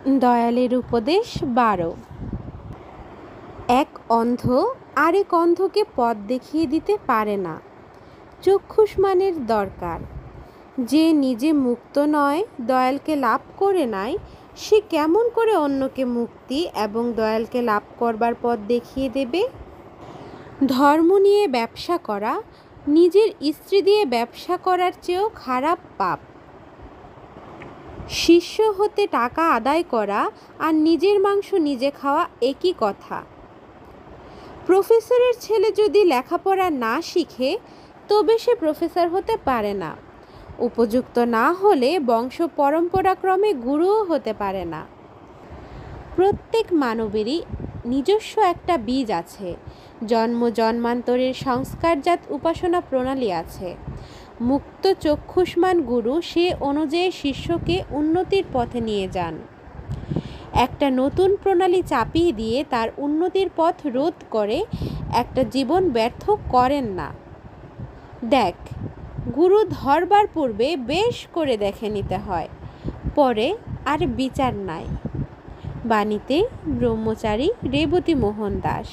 দয়ালের উপদেশ 12। এক অন্ধ আরেক অন্ধকে পথ দেখিয়ে দিতে পারে না। চক্ষুষ্মানের দরকার। যে নিজে মুক্ত নয়, দয়ালকে লাভ করে নাই, সে কেমন করে অন্যকে মুক্তি এবং দয়ালকে লাভ করবার পথ দেখিয়ে দেবে? ধর্ম নিয়ে ব্যবসা করা নিজের স্ত্রী দিয়ে ব্যবসা করার চেয়েও খারাপ পাপ। শিষ্য হতে টাকা আদায় করা আর নিজের মাংস নিজে খাওয়া একই কথা। প্রফেসরের ছেলে যদি লেখাপড়া না শিখে তবে সে প্রফেসর হতে পারে না। উপযুক্ত না হলে বংশ পরম্পরাক্রমে গুরুও হতে পারে না। প্রত্যেক মানবেরই নিজস্ব একটা বীজ আছে, জন্ম জন্মান্তরের সংস্কারজাত উপাসনা প্রণালী আছে। মুক্ত চক্ষুষ্মান গুরু সে অনুযায়ী শিষ্যকে উন্নতির পথে নিয়ে যান। একটা নতুন প্রণালী চাপিয়ে দিয়ে তার উন্নতির পথ রোধ করে একটা জীবন ব্যর্থ করেন না। দেখ, গুরু ধরবার পূর্বে বেশ করে দেখে নিতে হয়, পরে আর বিচার নাই। বাণীতে ব্রহ্মচারী রেবতী মোহন দাস।